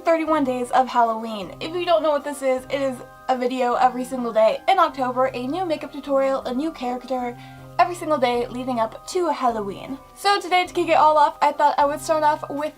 31 days of Halloween. If you don't know what this is, it is a video every single day in October, a new makeup tutorial, a new character, every single day leading up to Halloween. So today, to kick it all off, I thought I would start off with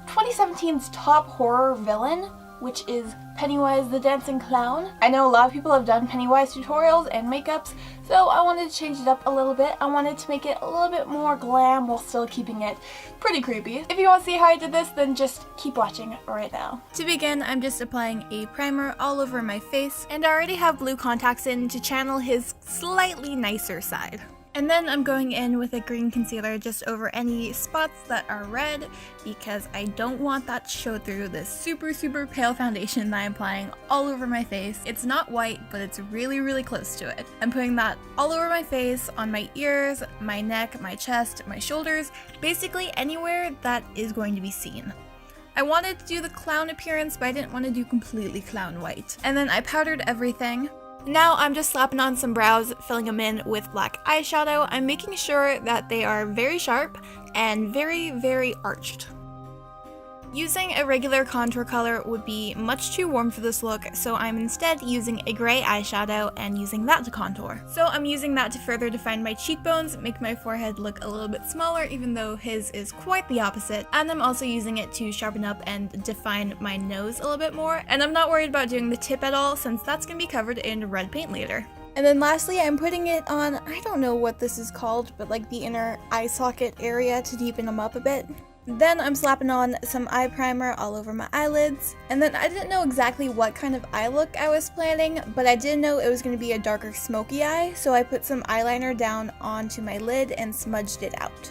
2017's top horror villain, which is Pennywise the Dancing Clown. I know a lot of people have done Pennywise tutorials and makeups, so I wanted to change it up a little bit. I wanted to make it a little bit more glam while still keeping it pretty creepy. If you want to see how I did this, then just keep watching right now. To begin, I'm just applying a primer all over my face, and I already have blue contacts in to channel his slightly nicer side. And then I'm going in with a green concealer just over any spots that are red because I don't want that to show through this super pale foundation that I'm applying all over my face. It's not white, but it's really close to it. I'm putting that all over my face, on my ears, my neck, my chest, my shoulders, basically anywhere that is going to be seen. I wanted to do the clown appearance, but I didn't want to do completely clown white. And then I powdered everything. Now I'm just slapping on some brows, filling them in with black eyeshadow. I'm making sure that they are very sharp and very arched. Using a regular contour color would be much too warm for this look, so I'm instead using a gray eyeshadow and using that to contour. So I'm using that to further define my cheekbones, make my forehead look a little bit smaller, even though his is quite the opposite. And I'm also using it to sharpen up and define my nose a little bit more. And I'm not worried about doing the tip at all, since that's going to be covered in red paint later. And then lastly, I'm putting it on, I don't know what this is called, but like the inner eye socket area to deepen them up a bit. Then I'm slapping on some eye primer all over my eyelids. And then I didn't know exactly what kind of eye look I was planning, but I did know it was going to be a darker smoky eye, so I put some eyeliner down onto my lid and smudged it out.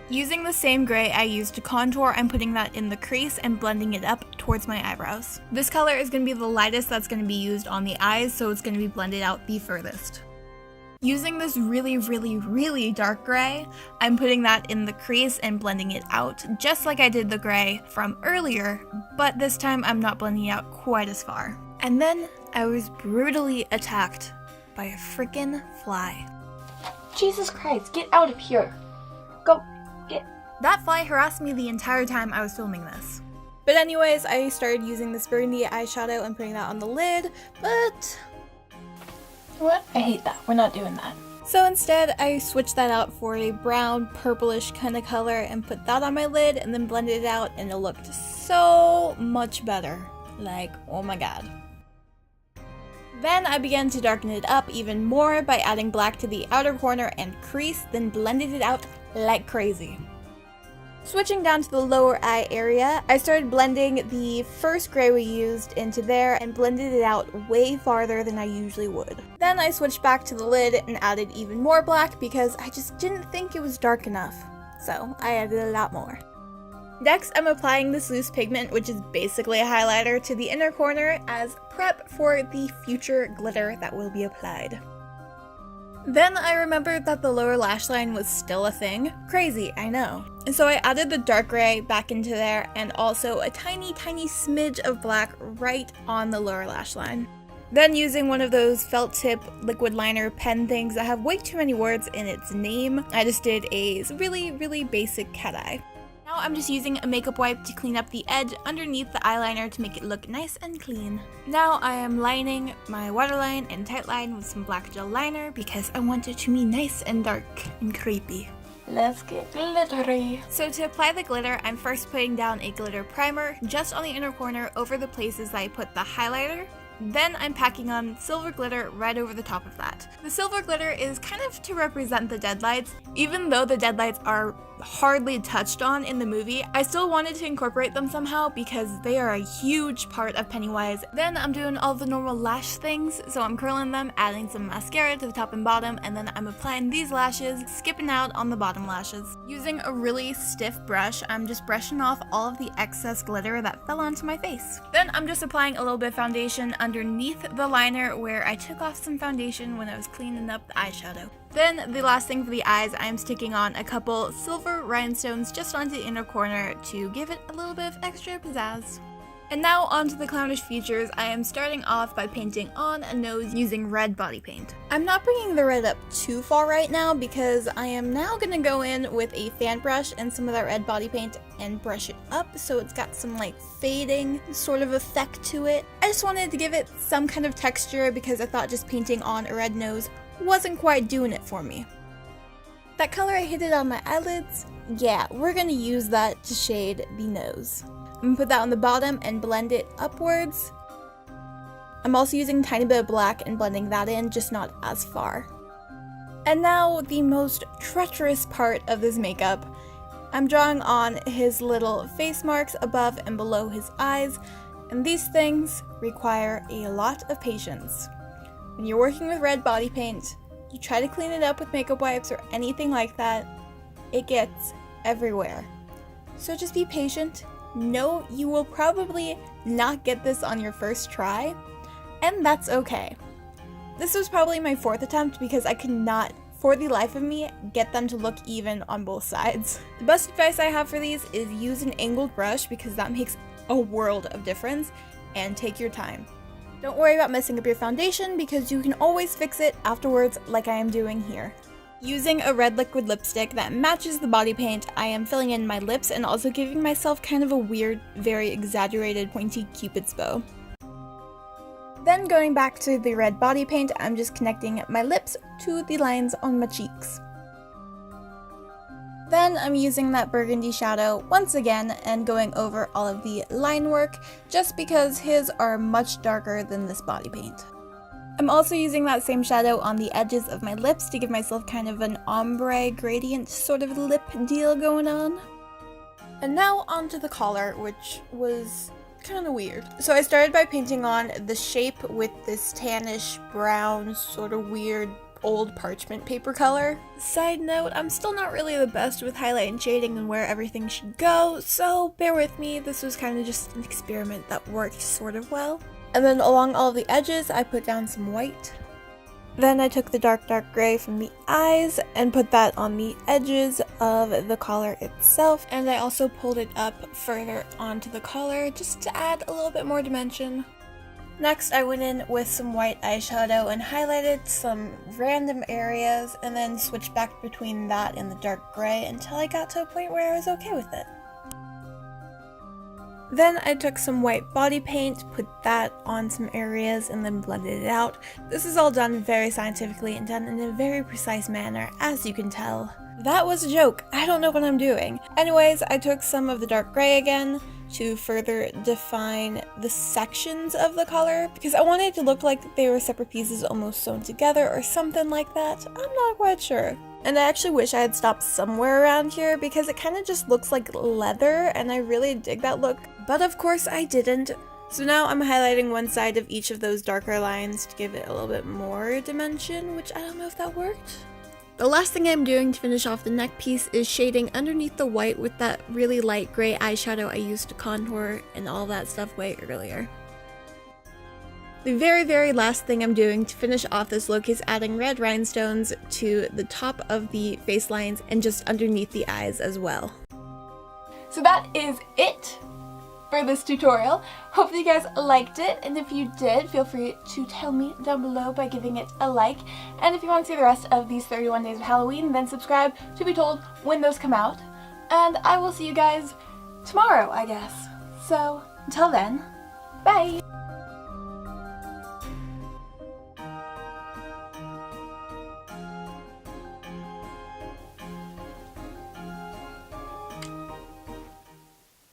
Using the same gray I used to contour, I'm putting that in the crease and blending it up towards my eyebrows. This color is going to be the lightest that's going to be used on the eyes, so it's going to be blended out the furthest. Using this really dark gray, I'm putting that in the crease and blending it out, just like I did the gray from earlier, but this time I'm not blending it out quite as far. And then I was brutally attacked by a freaking fly. Jesus Christ, get out of here. Go, get. That fly harassed me the entire time I was filming this. But anyways, I started using this burgundy eyeshadow and putting that on the lid, but what? I hate that. We're not doing that. So instead, I switched that out for a brown, purplish kind of color and put that on my lid and then blended it out, and it looked so much better. Like, oh my god. Then I began to darken it up even more by adding black to the outer corner and crease, then blended it out like crazy. Switching down to the lower eye area, I started blending the first gray we used into there and blended it out way farther than I usually would. Then I switched back to the lid and added even more black because I just didn't think it was dark enough. So I added a lot more. Next, I'm applying this loose pigment, which is basically a highlighter, to the inner corner as prep for the future glitter that will be applied. Then I remembered that the lower lash line was still a thing. Crazy, I know. And so I added the dark gray back into there and also a tiny smidge of black right on the lower lash line. Then using one of those felt tip liquid liner pen things that have way too many words in its name, I just did a really basic cat eye. Now I'm just using a makeup wipe to clean up the edge underneath the eyeliner to make it look nice and clean. Now I am lining my waterline and tightline with some black gel liner because I want it to be nice and dark and creepy. Let's get glittery. So to apply the glitter, I'm first putting down a glitter primer just on the inner corner over the places that I put the highlighter. Then I'm packing on silver glitter right over the top of that. The silver glitter is kind of to represent the deadlights. Even though the deadlights are hardly touched on in the movie, I still wanted to incorporate them somehow because they are a huge part of Pennywise. Then I'm doing all the normal lash things, so I'm curling them, adding some mascara to the top and bottom, and then I'm applying these lashes, skipping out on the bottom lashes. Using a really stiff brush, I'm just brushing off all of the excess glitter that fell onto my face. Then I'm just applying a little bit of foundation underneath the liner where I took off some foundation when I was cleaning up the eyeshadow. Then the last thing for the eyes, I'm sticking on a couple silver rhinestones just onto the inner corner to give it a little bit of extra pizzazz. And now onto the clownish features. I am starting off by painting on a nose using red body paint. I'm not bringing the red up too far right now because I am now going to go in with a fan brush and some of that red body paint and brush it up so it's got some like fading sort of effect to it. I just wanted to give it some kind of texture because I thought just painting on a red nose wasn't quite doing it for me. That color I hit it on my eyelids, yeah, we're going to use that to shade the nose. I'm going to put that on the bottom and blend it upwards. I'm also using a tiny bit of black and blending that in, just not as far. And now the most treacherous part of this makeup. I'm drawing on his little face marks above and below his eyes, and these things require a lot of patience. When you're working with red body paint, you try to clean it up with makeup wipes or anything like that, it gets everywhere. So just be patient. No, you will probably not get this on your first try, and that's okay. This was probably my 4th attempt because I could not, for the life of me, get them to look even on both sides. The best advice I have for these is use an angled brush because that makes a world of difference, and take your time. Don't worry about messing up your foundation because you can always fix it afterwards like I am doing here. Using a red liquid lipstick that matches the body paint, I am filling in my lips and also giving myself kind of a weird, very exaggerated pointy cupid's bow. Then going back to the red body paint, I'm just connecting my lips to the lines on my cheeks. Then I'm using that burgundy shadow once again and going over all of the line work just because his are much darker than this body paint. I'm also using that same shadow on the edges of my lips to give myself kind of an ombre gradient sort of lip deal going on. And now onto the collar, which was kind of weird. So I started by painting on the shape with this tannish brown sort of weird old parchment paper color. Side note, I'm still not really the best with highlight and shading and where everything should go, so bear with me, this was kind of just an experiment that worked sort of well. And then along all the edges, I put down some white. Then I took the dark gray from the eyes and put that on the edges of the collar itself. And I also pulled it up further onto the collar just to add a little bit more dimension. Next, I went in with some white eyeshadow and highlighted some random areas and then switched back between that and the dark gray until I got to a point where I was okay with it. Then I took some white body paint, put that on some areas, and then blended it out. This is all done very scientifically and done in a very precise manner, as you can tell. That was a joke. I don't know what I'm doing. Anyways, I took some of the dark gray again to further define the sections of the color because I wanted it to look like they were separate pieces almost sewn together or something like that. I'm not quite sure. And I actually wish I had stopped somewhere around here because it kind of just looks like leather and I really dig that look. But of course I didn't. So now I'm highlighting one side of each of those darker lines to give it a little bit more dimension, which I don't know if that worked. The last thing I'm doing to finish off the neck piece is shading underneath the white with that really light gray eyeshadow I used to contour and all that stuff way earlier. The very last thing I'm doing to finish off this look is adding red rhinestones to the top of the face lines and just underneath the eyes as well. So that is it for this tutorial. Hopefully you guys liked it, and if you did, feel free to tell me down below by giving it a like. And if you want to see the rest of these 31 days of Halloween, then subscribe to be told when those come out. And I will see you guys tomorrow, I guess. So until then, bye!